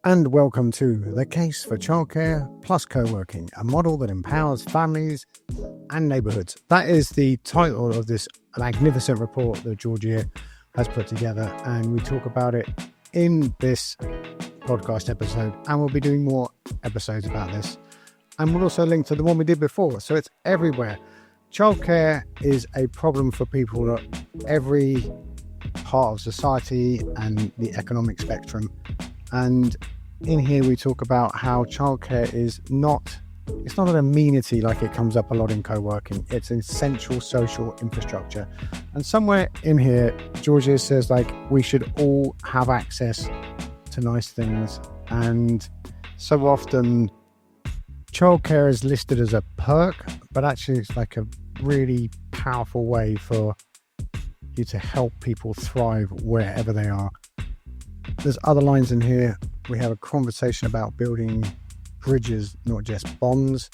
And welcome to The Case for Childcare plus Co-working, a model that empowers families and neighbourhoods. That is the title of this magnificent report that Georgia has put together, and we talk about it in this podcast episode, and we'll be doing more episodes about this. And we'll also link to the one we did before, so it's everywhere. Childcare is a problem for people at every part of society and the economic spectrum. And in here we talk about how childcare is not an amenity like it comes up a lot in co-working. It's an essential social infrastructure. And somewhere in here, Georgia says we should all have access to nice things. And so often childcare is listed as a perk, but actually it's like a really powerful way for you to help people thrive wherever they are. There's other lines in here. We have a conversation about building bridges, not just bonds,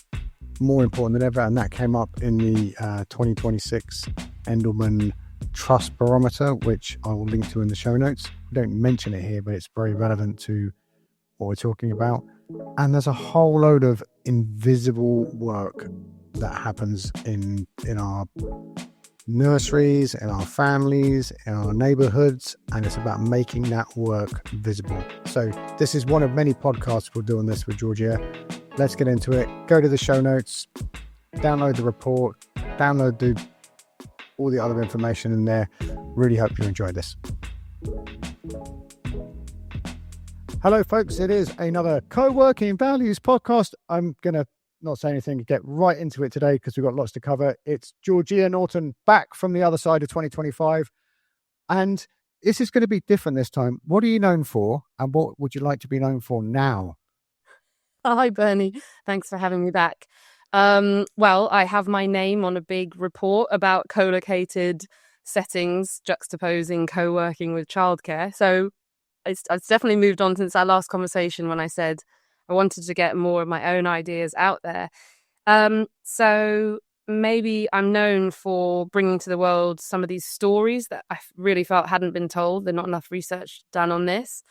more important than ever. And that came up in the 2026 Endelman Trust Barometer, which I will link to in the show notes. We don't mention it here, but it's very relevant to what we're talking about. And there's a whole load of invisible work that happens in our nurseries, in our families, in our neighbourhoods, and it's about making that work visible. So this is one of many podcasts we'll do on this with Georgia. Let's get into it. Go to the show notes, download the report, download all the other information in there. Really hope you enjoyed this. Hello folks, it is another Co-working Values podcast. I'm going to not say anything, get right into it today because we've got lots to cover. It's Georgia Norton back from the other side of 2025. And this is going to be different this time. What are you known for and what would you like to be known for now? Hi, Bernie. Thanks for having me back. Well, I have my name on a big report about co-located settings juxtaposing co-working with childcare. So it's definitely moved on since our last conversation when I said I wanted to get more of my own ideas out there. So maybe I'm known for bringing to the world some of these stories that I really felt hadn't been told. There's not enough research done on this.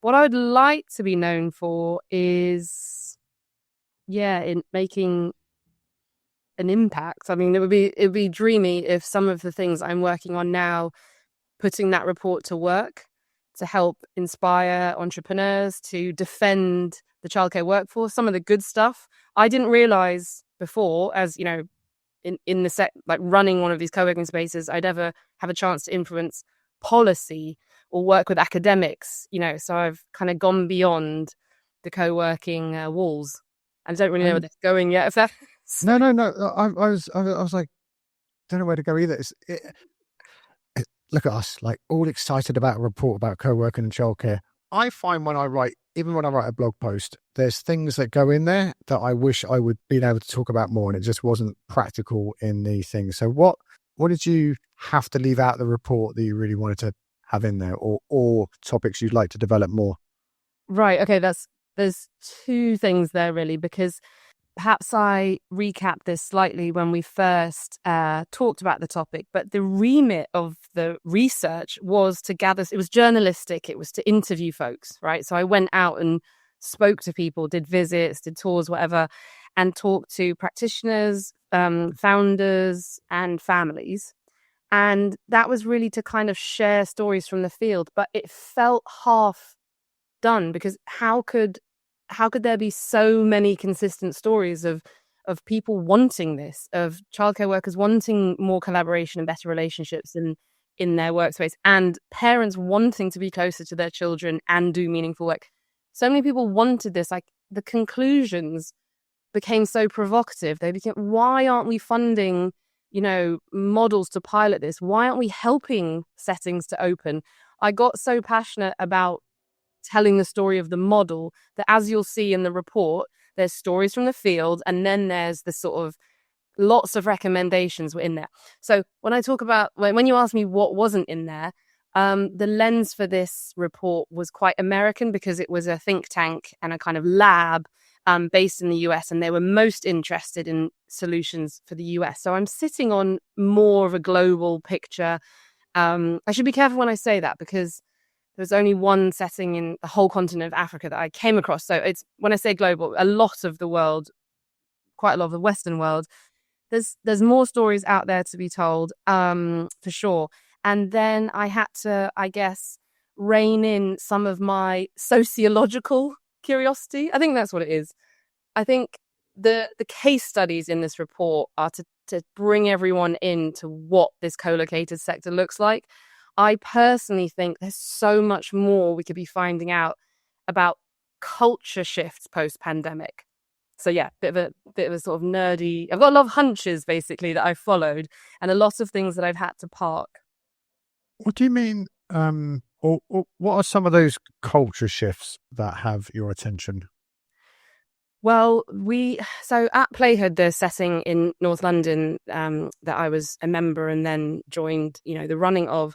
What I would like to be known for is, in making an impact. I mean, it would be dreamy if some of the things I'm working on now, putting that report to work to help inspire entrepreneurs to defend the childcare workforce, some of the good stuff I didn't realize before, as you know, in the set, running one of these co-working spaces, I'd ever have a chance to influence policy or work with academics, so I've kind of gone beyond the co-working walls. I don't really know where that's going yet. If that's... No. I was like, don't know where to go either. Look at us, all excited about a report about co-working and childcare. I find when I write a blog post, there's things that go in there that I wish I would be able to talk about more, and it just wasn't practical in the thing. So what did you have to leave out the report that you really wanted to have in there, or topics you'd like to develop more? Right. Okay. There's two things there really, because perhaps I recapped this slightly when we first talked about the topic, but the remit of the research was to gather, it was journalistic, it was to interview folks, right? So I went out and spoke to people, did visits, did tours, whatever, and talked to practitioners, founders, and families. And that was really to kind of share stories from the field, but it felt half done because how could there be so many consistent stories of people wanting this, of childcare workers wanting more collaboration and better relationships in their workspace, and parents wanting to be closer to their children and do meaningful work? So many people wanted this. The conclusions became so provocative. They became, why aren't we funding, models to pilot this? Why aren't we helping settings to open? I got so passionate about telling the story of the model that, as you'll see in the report, there's stories from the field, and then there's the sort of lots of recommendations were in there. So when I talk about, when you ask me what wasn't in there, the lens for this report was quite American because it was a think tank and a kind of lab based in the US, and they were most interested in solutions for the US. So I'm sitting on more of a global picture I should be careful when I say that, because there's only one setting in the whole continent of Africa that I came across. So it's, when I say global, a lot of the world, quite a lot of the Western world, there's more stories out there to be told, for sure. And then I had to, I guess, rein in some of my sociological curiosity. I think that's what it is. I think the case studies in this report are to bring everyone into what this co-located sector looks like. I personally think there's so much more we could be finding out about culture shifts post-pandemic. So yeah, bit of a sort of nerdy. I've got a lot of hunches basically that I've followed, and a lot of things that I've had to park. What do you mean? Or what are some of those culture shifts that have your attention? Well, so at Playhood, the setting in North London, that I was a member and then joined, the running of,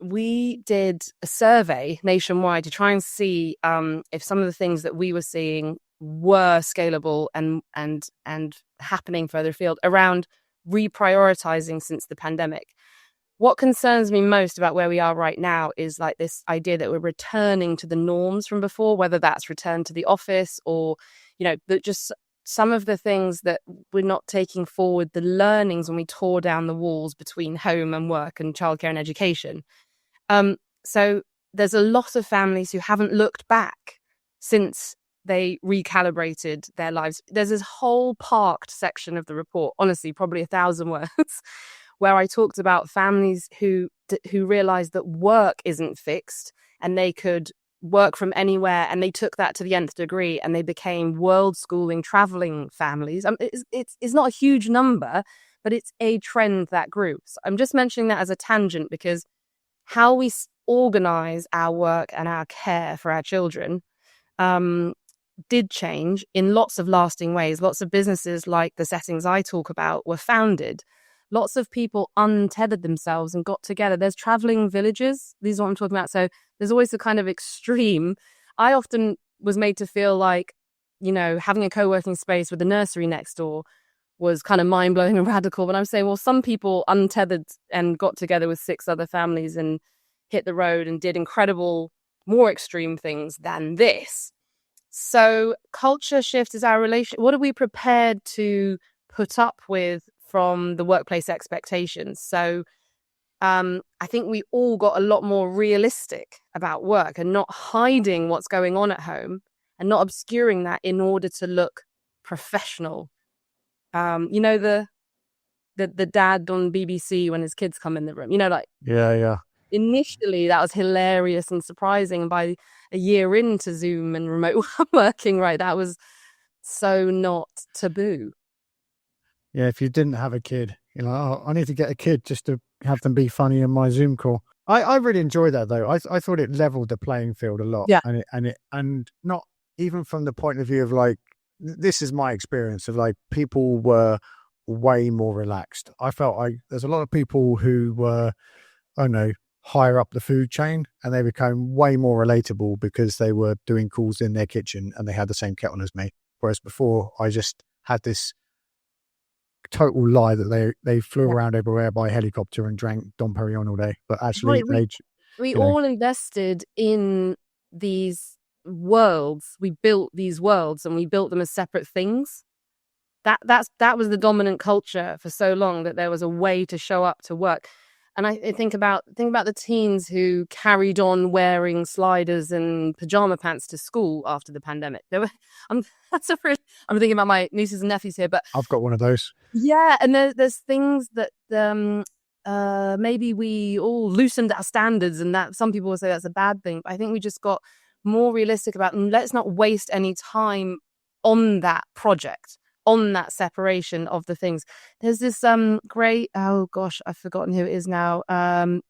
we did a survey nationwide to try and see if some of the things that we were seeing were scalable and happening further afield around reprioritizing since the pandemic. What concerns me most about where we are right now is like this idea that we're returning to the norms from before, whether that's return to the office or, that just some of the things that we're not taking forward, the learnings when we tore down the walls between home and work and childcare and education. So there's a lot of families who haven't looked back since they recalibrated their lives. There's this whole parked section of the report, honestly, probably 1,000 words, where I talked about families who realized that work isn't fixed and they could work from anywhere, and they took that to the nth degree and they became world schooling, traveling families. It's not a huge number, but it's a trend that grew. So I'm just mentioning that as a tangent because how we organize our work and our care for our children did change in lots of lasting ways. Lots of businesses like the settings I talk about were founded. Lots of people untethered themselves and got together. There's traveling villages. These are what I'm talking about. So there's always a kind of extreme. I often was made to feel like, having a co-working space with a nursery next door was kind of mind-blowing and radical. But I'm saying, well, some people untethered and got together with 6 other families and hit the road and did incredible, more extreme things than this. So culture shift is our relation. What are we prepared to put up with from the workplace expectations? So I think we all got a lot more realistic about work and not hiding what's going on at home and not obscuring that in order to look professional. The dad on BBC when his kids come in the room, Yeah. Initially that was hilarious and surprising. And by a year into Zoom and remote working, right, that was so not taboo. Yeah, if you didn't have a kid, I need to get a kid just to have them be funny in my Zoom call. I really enjoyed that though. I thought it leveled the playing field a lot. Yeah. And not even from the point of view of like, this is my experience of like people were way more relaxed. I felt like there's a lot of people who were, I don't know, higher up the food chain, and they became way more relatable because they were doing calls in their kitchen and they had the same kettle as me. Whereas before I just had this total lie that they flew around everywhere by helicopter and drank Dom Perignon all day. But actually we all invested in these worlds. We built these worlds and we built them as separate things. That was the dominant culture for so long, that there was a way to show up to work. And I think about the teens who carried on wearing sliders and pajama pants to school after the pandemic. I'm thinking about my nieces and nephews here, but I've got one of those. Yeah, and there's things that maybe we all loosened our standards, and that some people will say that's a bad thing. But I think we just got more realistic about, let's not waste any time on that project, on that separation of the things. There's this great, oh gosh, I've forgotten who it is now,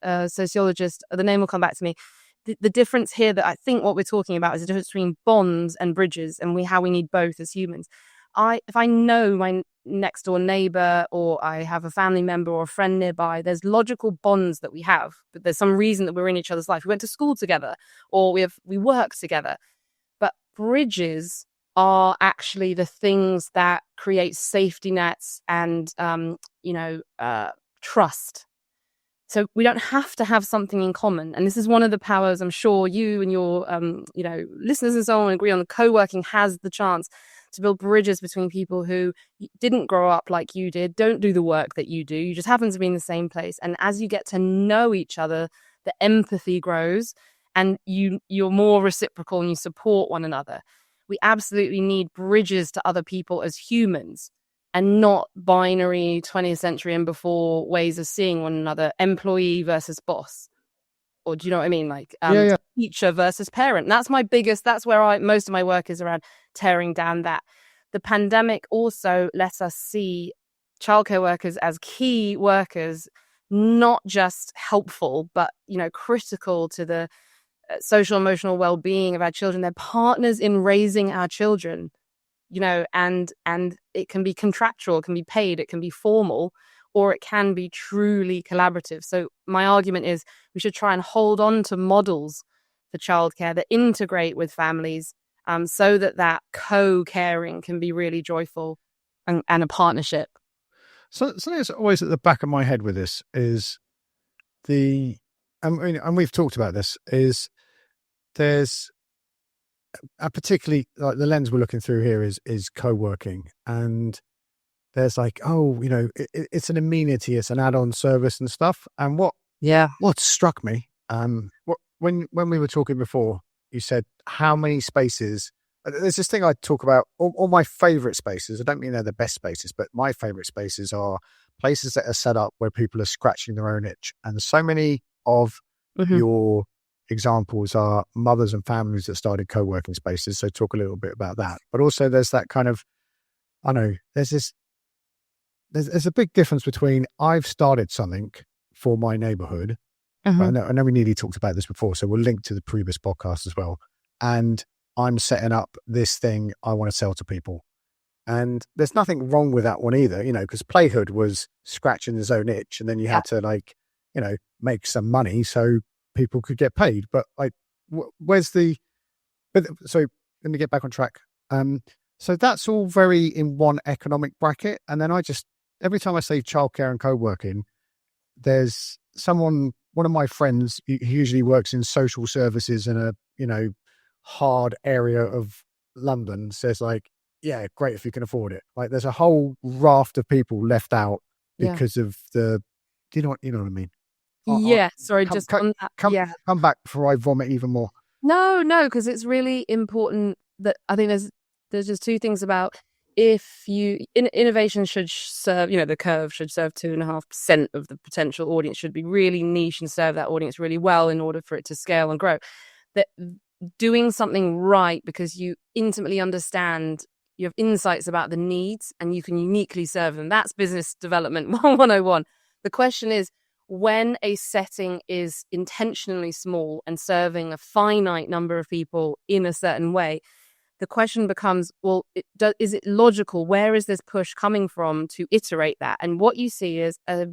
sociologist, the name will come back to me. The difference here, that I think what we're talking about, is the difference between bonds and bridges, and how we need both as humans. If I know my next door neighbor, or I have a family member or a friend nearby, there's logical bonds that we have, but there's some reason that we're in each other's life. We went to school together, or we work together. But bridges are actually the things that create safety nets and trust. So we don't have to have something in common. And this is one of the powers, I'm sure you and your listeners and so on agree on. Co-working has the chance to build bridges between people who didn't grow up like you did, don't do the work that you do. You just happen to be in the same place. And as you get to know each other, the empathy grows and you're more reciprocal and you support one another. We absolutely need bridges to other people as humans, and not binary 20th century and before ways of seeing one another, employee versus boss. Or do you know what I mean? Like teacher versus parent. And that's where most of my work is around tearing down that. The pandemic also let us see childcare workers as key workers, not just helpful, but, critical to the social emotional well-being of our children. They're partners in raising our children. And it can be contractual, it can be paid, it can be formal, or it can be truly collaborative. So my argument is we should try and hold on to models for childcare that integrate with families, so that co-caring can be really joyful and a partnership. So something that's always at the back of my head with this is and we've talked about this, is there's particularly like the lens we're looking through here is co-working, and there's like, it's an amenity, it's an add-on service and stuff. And what struck me, when we were talking before, you said how many spaces. There's this thing I talk about. All my favorite spaces. I don't mean they're the best spaces, but my favorite spaces are places that are set up where people are scratching their own itch. And so many of your examples are mothers and families that started co-working spaces. So talk a little bit about that. But also there's that kind of, there's a big difference between I've started something for my neighborhood. I know we nearly talked about this before, so we'll link to the previous podcast as well. And I'm setting up this thing I want to sell to people. And there's nothing wrong with that one either, because Playhood was scratching his own itch, and then you had to make some money so people could get paid. But so let me get back on track. So that's all very in one economic bracket. And then every time I say childcare and co-working, there's one of my friends who usually works in social services in a, hard area of London, says like, yeah, great if you can afford it. Like there's a whole raft of people left out because of do you know what I mean? Come back before I vomit even more. No, because it's really important that I think there's just two things about, if innovation should serve, the curve should serve 2.5% of the potential audience, should be really niche and serve that audience really well in order for it to scale and grow. That doing something right because you intimately understand, you have insights about the needs and you can uniquely serve them. That's business development 101. The question is, when a setting is intentionally small and serving a finite number of people in a certain way, the question becomes, well, is it logical? Where is this push coming from to iterate that? And what you see is a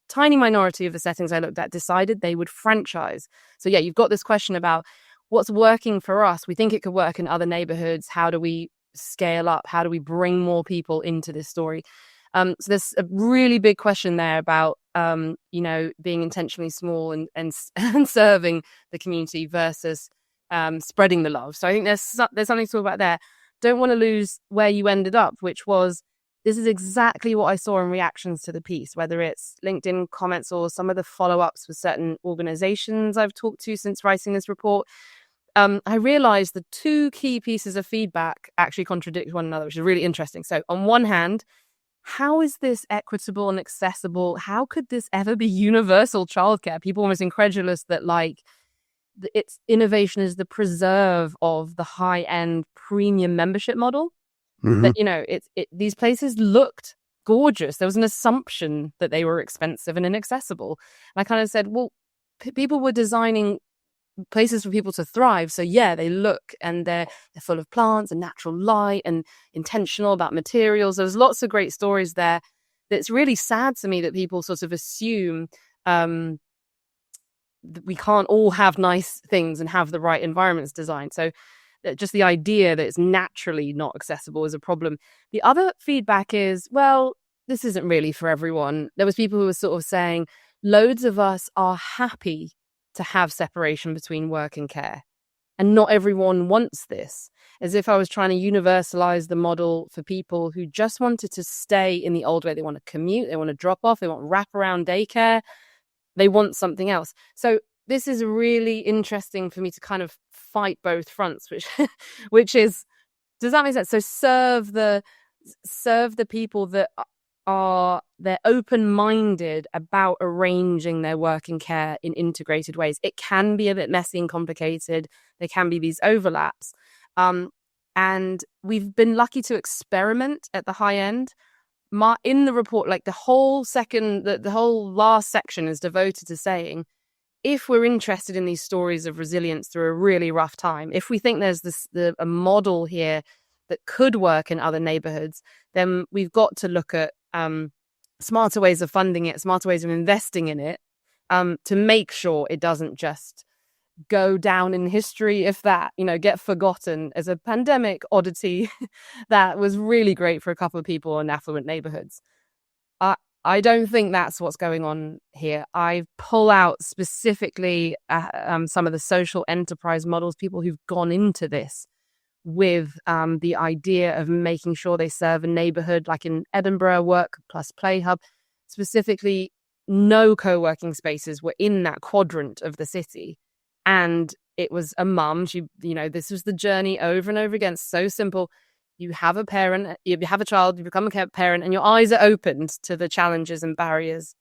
tiny minority of the settings I looked at decided they would franchise. So you've got this question about what's working for us. We think it could work in other neighborhoods. How do we scale up? How do we bring more people into this story? So there's a really big question there about, being intentionally small and serving the community versus spreading the love. So I think there's something to talk about there. Don't want to lose where you ended up, which was, this is exactly what I saw in reactions to the piece, whether it's LinkedIn comments or some of the follow-ups with certain organizations I've talked to since writing this report. I realized the two key pieces of feedback actually contradict one another, which is really interesting. So on one hand, how is this equitable and accessible? How could this ever be universal childcare? People almost incredulous that its innovation is the preserve of the high-end premium membership model. That, these places looked gorgeous. There was an assumption that they were expensive and inaccessible. And I kind of said, well, people were designing places for people to thrive. So they look, and they're full of plants and natural light and intentional about materials. There's lots of great stories there. It's really sad to me that people sort of assume that we can't all have nice things and have the right environments designed. So just the idea that it's naturally not accessible is a problem. The other feedback is, well, this isn't really for everyone. There was people who were sort of saying, loads of us are happy to have separation between work and care. And not everyone wants this. As if I was trying to universalize the model for people who just wanted to stay in the old way. They want to commute, they want to drop off, they want wraparound daycare, they want something else. So this is really interesting for me to kind of fight both fronts, which is, does that make sense? So serve the people that they're open-minded about arranging their work and care in integrated ways. It can be a bit messy and complicated. There can be these overlaps. And we've been lucky to experiment at the high end. In the report, like the whole last section is devoted to saying, if we're interested in these stories of resilience through a really rough time, if we think there's a model here that could work in other neighborhoods, then we've got to look at smarter ways of funding it, smarter ways of investing in it, to make sure it doesn't just go down in history, if that, get forgotten as a pandemic oddity that was really great for a couple of people in affluent neighborhoods. I don't think that's what's going on here. I pull out specifically some of the social enterprise models, people who've gone into this with the idea of making sure they serve a neighborhood, like in Edinburgh, Work plus Play Hub. Specifically, no co-working spaces were in that quadrant of the city. And it was a mum. This was the journey over and over again. So simple. You have a parent, you have a child, you become a parent, and your eyes are opened to the challenges and barriers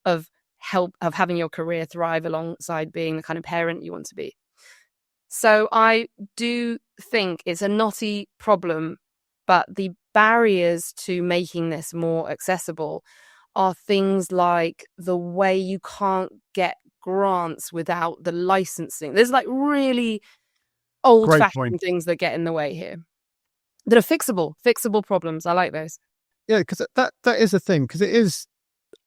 of having your career thrive alongside being the kind of parent you want to be. So I do think it's a knotty problem, but the barriers to making this more accessible are things like the way you can't get grants without the licensing. There's like really old-fashioned things that get in the way here that are fixable problems. I like those. Yeah, because that is a thing, because it is,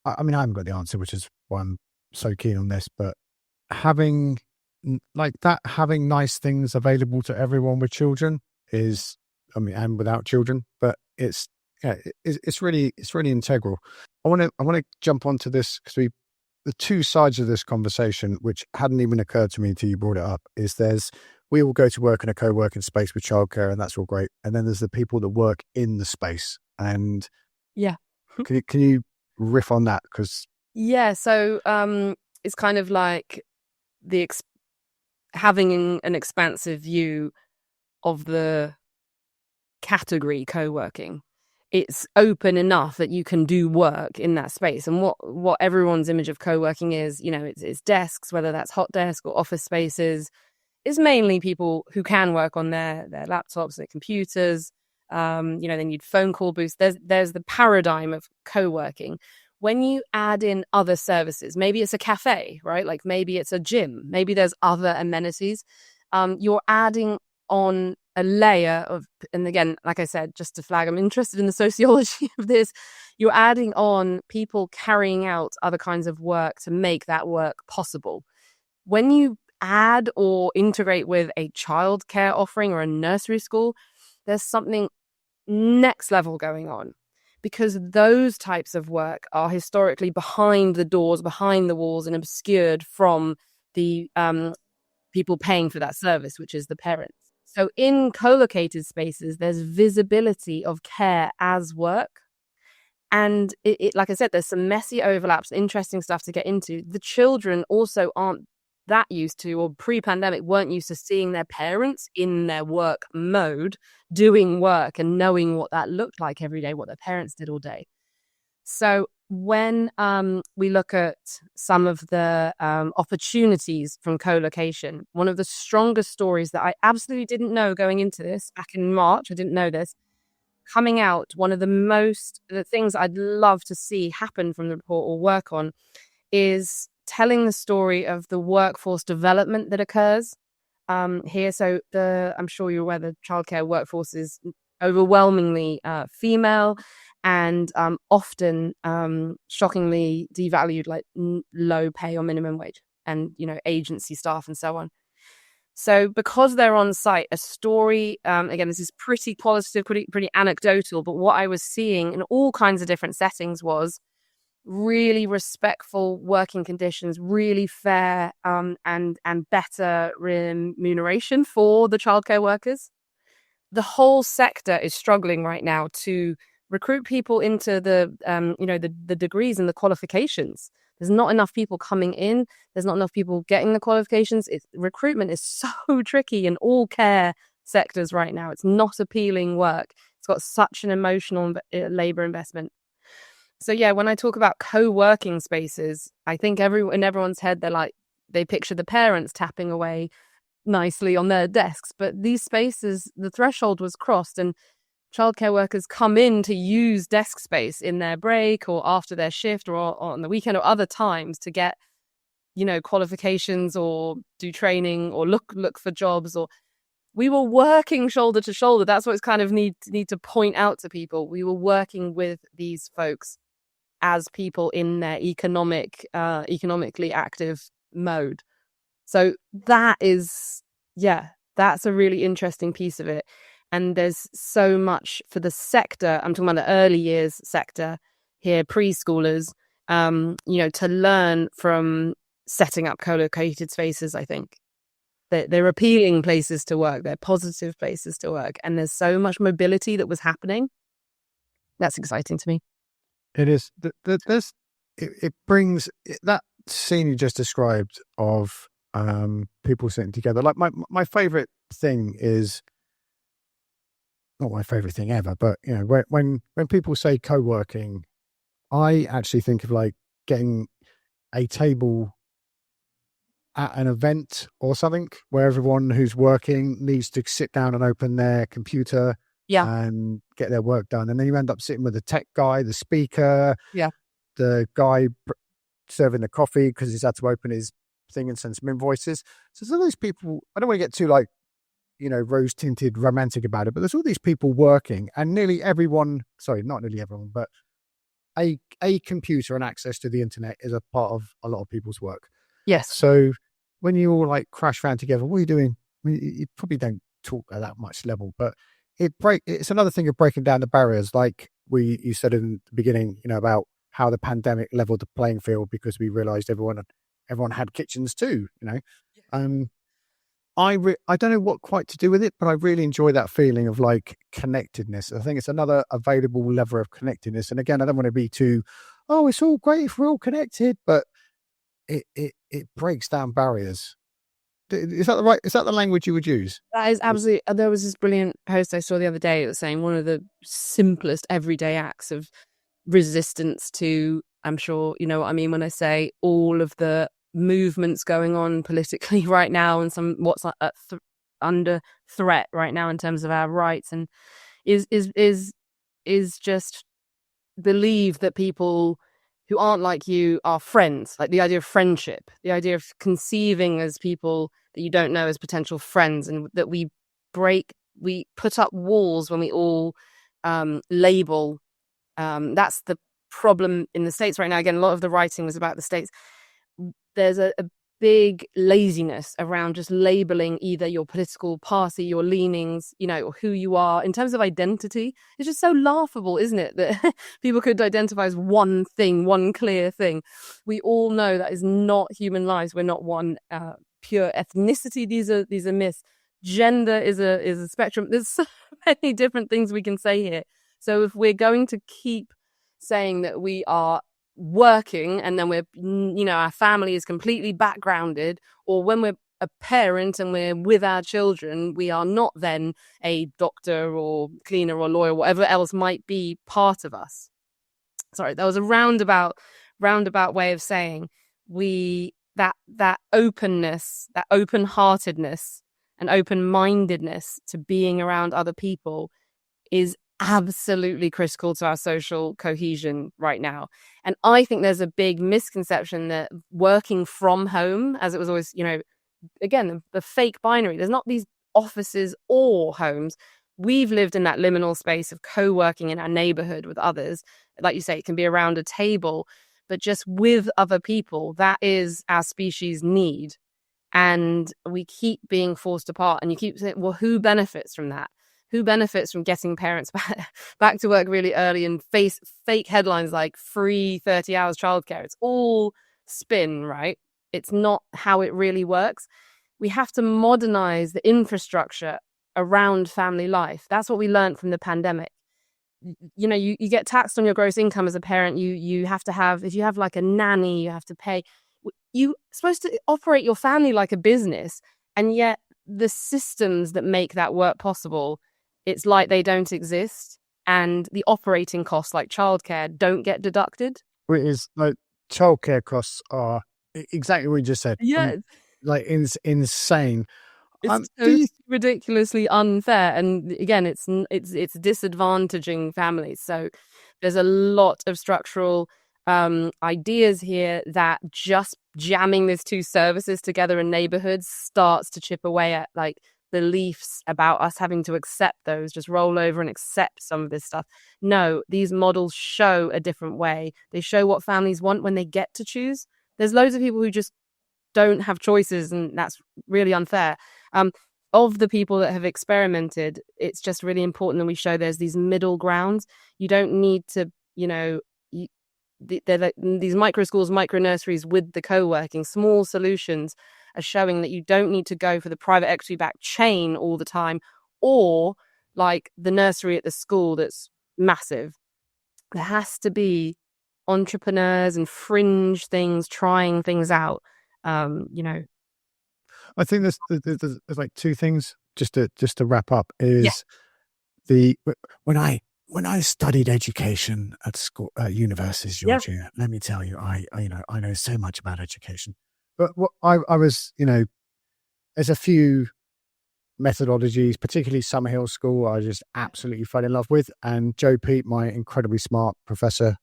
I haven't got the answer, which is why I'm so keen on this, but having nice things available to everyone with children is, and without children, but it's really integral. I want to jump onto this because the two sides of this conversation, which hadn't even occurred to me until you brought it up, is we all go to work in a co-working space with childcare, and that's all great. And then there's the people that work in the space. And yeah, can you riff on that? Because so it's kind of like having an expansive view of the category co-working. It's open enough that you can do work in that space. And what everyone's image of co-working is, it's desks, whether that's hot desk or office spaces, is mainly people who can work on their laptops, their computers. They need phone call booths. There's the paradigm of co-working. When you add in other services, maybe it's a cafe, right? Like maybe it's a gym, maybe there's other amenities. You're adding on a layer of, and again, like I said, just to flag, I'm interested in the sociology of this. You're adding on people carrying out other kinds of work to make that work possible. When you add or integrate with a childcare offering or a nursery school, there's something next level going on, because those types of work are historically behind the doors, behind the walls, and obscured from the people paying for that service, which is the parents. So in co-located spaces, there's visibility of care as work. And it like I said, there's some messy overlaps, interesting stuff to get into. The children also aren't that used to, or pre-pandemic weren't used to seeing their parents in their work mode, doing work and knowing what that looked like every day, what their parents did all day. So when we look at some of the opportunities from co-location, one of the strongest stories that I absolutely didn't know going into this back in March, I didn't know this, coming out, one of the things I'd love to see happen from the report or work on is telling the story of the workforce development that occurs here. So I'm sure you're aware the childcare workforce is overwhelmingly female and often shockingly devalued, like low pay or minimum wage, and agency staff and so on. So because they're on site, a story, again, this is pretty qualitative, pretty anecdotal, but what I was seeing in all kinds of different settings was really respectful working conditions, really fair and better remuneration for the childcare workers. The whole sector is struggling right now to recruit people into the degrees and the qualifications. There's not enough people coming in. There's not enough people getting the qualifications. Recruitment is so tricky in all care sectors right now. It's not appealing work. It's got such an emotional labor investment. So yeah, when I talk about co-working spaces, I think in everyone's head, they picture the parents tapping away nicely on their desks. But these spaces, the threshold was crossed, and childcare workers come in to use desk space in their break or after their shift or on the weekend or other times to get, qualifications or do training or look for jobs. Or we were working shoulder to shoulder. That's what's kind of need to point out to people. We were working with these folks as people in their economically active mode. So that's a really interesting piece of it. And there's so much for the sector. I'm talking about the early years sector here, preschoolers, to learn from setting up co-located spaces, I think. They're appealing places to work. They're positive places to work. And there's so much mobility that was happening. That's exciting to me. It is. It brings that scene you just described of people sitting together. Like my favorite thing is not my favorite thing ever, but when people say co-working, I actually think of like getting a table at an event or something where everyone who's working needs to sit down and open their computer and get their work done. And then you end up sitting with the tech guy, the speaker, the guy serving the coffee because he's had to open his thing and send some invoices. So there's all these people, I don't want to get too rose-tinted romantic about it, but there's all these people working, and nearly everyone, sorry, not nearly everyone, but a computer and access to the internet is a part of a lot of people's work. Yes. So when you all like crash around together, what are you doing? I mean, you probably don't talk at that much level, but it's another thing of breaking down the barriers. Like you said in the beginning, about how the pandemic leveled the playing field because we realized everyone had kitchens too, I don't know what quite to do with it, but I really enjoy that feeling of like connectedness. I think it's another available lever of connectedness. And again, I don't want to be too, it's all great if we're all connected, but it breaks down barriers. Is that the language you would use? That is absolutely. There was this brilliant post I saw the other day that was saying one of the simplest everyday acts of resistance to, I'm sure you know what I mean when I say all of the movements going on politically right now and what's under threat right now in terms of our rights, and is just believe that people who aren't like you are friends. Like the idea of friendship, the idea of conceiving as people that you don't know as potential friends, and that we put up walls when we all label. That's the problem in the States right now. Again, a lot of the writing was about the States. There's a big laziness around just labeling either your political party, your leanings, or who you are in terms of identity. It's just so laughable, isn't it, that people could identify as one thing, one clear thing. We all know that is not human lives. We're not one pure ethnicity. These are myths. Gender is a spectrum. There's so many different things we can say here. So if we're going to keep saying that we are working and then we're our family is completely backgrounded, or when we're a parent and we're with our children, we are not then a doctor or cleaner or lawyer, whatever else might be part of us. Sorry, that was a roundabout way of saying that openness, that open-heartedness and open-mindedness to being around other people is absolutely critical to our social cohesion right now. And I think there's a big misconception that working from home, as it was always, again, the fake binary, there's not these offices or homes. We've lived in that liminal space of co-working in our neighborhood with others. Like you say, it can be around a table, but just with other people. That is our species' need. And we keep being forced apart, and you keep saying, well, who benefits from that? who benefits from getting parents back to work really early and face fake headlines like free 30 hours childcare? It's all spin, right? It's not how it really works. We have to modernize the infrastructure around family life. That's what we learned from the pandemic. You know, you get taxed on your gross income as a parent. You have to have, if you have like a nanny, you have to pay. You're supposed to operate your family like a business, and yet the systems that make that work possible, it's like they don't exist, and the operating costs like childcare don't get deducted. It is like childcare costs are exactly what you just said. Yeah, like insane. it's Do you ridiculously unfair, and again, it's disadvantaging families. So there's a lot of structural ideas here that just jamming these two services together in neighborhoods starts to chip away at like beliefs about us having to accept those, just roll over and accept some of this stuff. No, these models show a different way. They show what families want when they get to choose. There's loads of people who just don't have choices, and that's really unfair. Of the people that have experimented, it's just really important that we show there's these middle grounds. You don't need to, you know, they're like these micro schools, micro nurseries with the co-working. Small solutions are showing that you don't need to go for the private equity backed chain all the time, or like the nursery at the school that's massive. There has to be entrepreneurs and fringe things, trying things out. You know, I think there's like two things just to wrap up is when I studied education at school, universities, Georgia, let me tell you, I know so much about education, but what I was, you know, there's a few methodologies, particularly Summerhill School, I just absolutely fell in love with. And Joe Pete, my incredibly smart professor,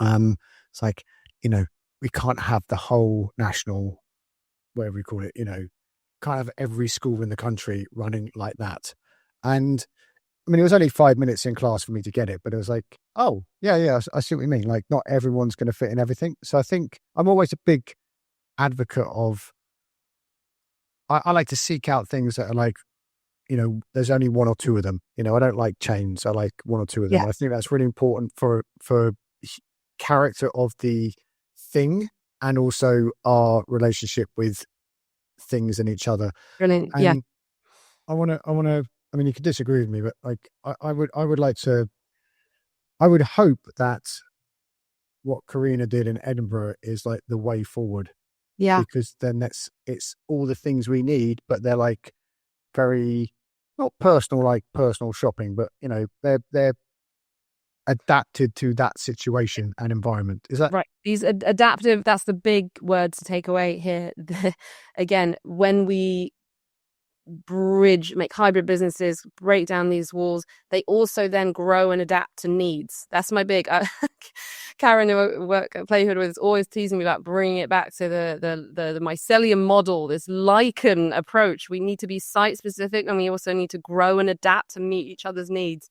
it's like, you know, we can't have the whole national, whatever we call it, you know, kind of every school in the country running like that. And I mean, it was only 5 minutes in class for me to get it, but it was like, oh, yeah, I see what you mean. Like, not everyone's going to fit in everything. So I think I'm always a big advocate of, I like to seek out things that are like, you know, there's only one or two of them. You know, I don't like chains. I like one or two of them. Yeah. I think that's really important for character of the thing and also our relationship with things and each other. Brilliant. And Yeah. I want to, I mean, you could disagree with me, but like, I would like to, I would hope that what Karina did in Edinburgh is like the way forward. Yeah. Because then it's all the things we need, but they're like very, not personal, like personal shopping, but you know, they're adapted to that situation and environment. Is that right? These adaptive, that's the big word to take away here. Again, when we make hybrid businesses, break down these walls, they also then grow and adapt to needs. That's my big Karen, who I work at Playhood with, is always teasing me about bringing it back to the mycelium model, this lichen approach. We need to be site specific, and we also need to grow and adapt to meet each other's needs.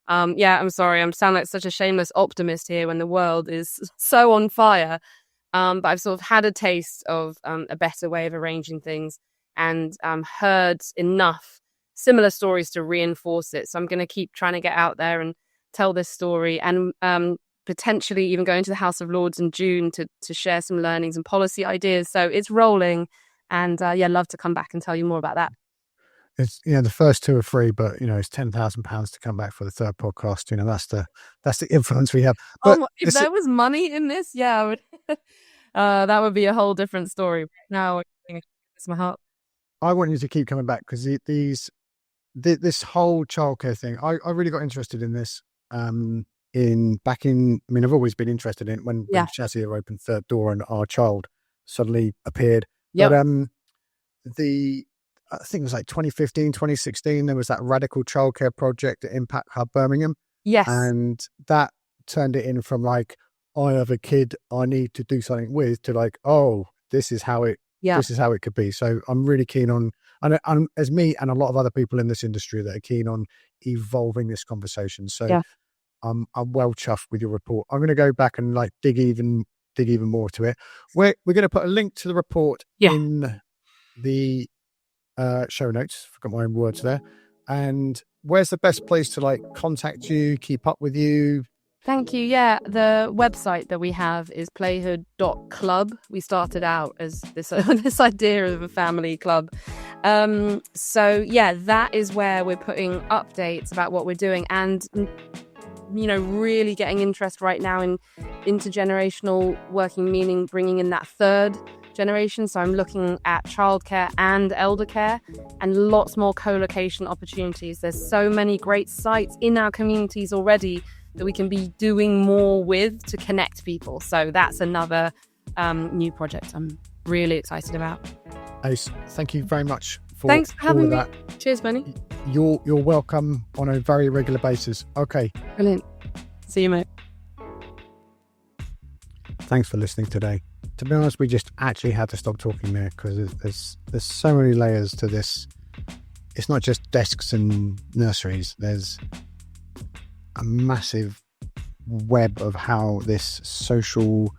I'm sorry, I'm sounding like such a shameless optimist here when the world is so on fire. But I've sort of had a taste of a better way of arranging things, and heard enough similar stories to reinforce it. So I'm going to keep trying to get out there and tell this story, and potentially even going to the House of Lords in June to share some learnings and policy ideas. So it's rolling, and love to come back and tell you more about that. it's, you know, the first two are free, but you know, it's £10,000 to come back for the third podcast. You know, that's the influence we have. But if there was money in this, I would. That would be a whole different story. Now it's my heart. I want you to keep coming back because this whole childcare thing, I really got interested in this. I mean, I've always been interested in it when Shazia opened Third Door and our child suddenly appeared. Yep. But I think it was like 2015, 2016, there was that radical childcare project at Impact Hub Birmingham. Yes. And that turned it in from like, I have a kid I need to do something with, to like, oh, this is how it could be. So I'm really keen on, and as me and a lot of other people in this industry that are keen on evolving this conversation. So I'm well chuffed with your report. I'm going to go back and like dig even more to it. We're going to put a link to the report in the show notes. Forgot my own words there. And where's the best place to contact you, keep up with you? Thank you. Yeah, the website that we have is playhood.club. We started out as this idea of a family club. So yeah, that is where we're putting updates about what we're doing, and really getting interest right now in intergenerational working, meaning bringing in that third generation. So I'm looking at childcare and elder care, and lots more co-location opportunities. There's so many great sites in our communities already that we can be doing more with to connect people. So that's another new project I'm really excited about. Ace, thank you very much for Thanks for having all me. that. Cheers, Benny. You're welcome on a very regular basis. Okay. Brilliant. See you, mate. Thanks for listening today. To be honest, we just actually had to stop talking there because there's so many layers to this. It's not just desks and nurseries. There's a massive web of how this social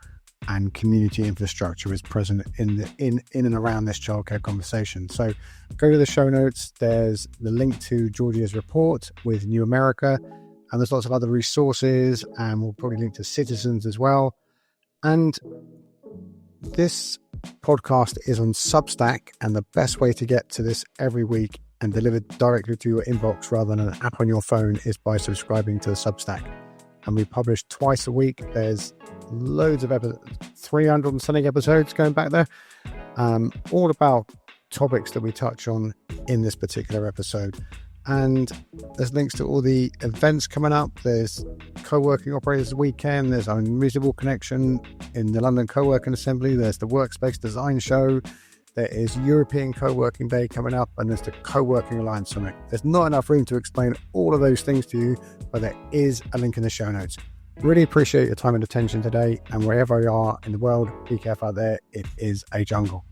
and community infrastructure is present in and around this childcare conversation. So go to the show notes. There's the link to Georgia's report with New America, and there's lots of other resources, and we'll probably link to Citizens as well. And this podcast is on Substack, and the best way to get to this every week and delivered directly to your inbox rather than an app on your phone is by subscribing to the Substack. And we publish twice a week. There's loads of episodes, 300 and something episodes going back there, all about topics that we touch on in this particular episode. And there's links to all the events coming up. There's Co-working Operators Weekend. There's Unreasonable Connection in the London Coworking Assembly. There's the Workspace Design Show. There is European Co-working Day coming up, and there's the Co-working Alliance Summit. There's not enough room to explain all of those things to you, but there is a link in the show notes. Really appreciate your time and attention today, and wherever you are in the world, be careful out there. It is a jungle.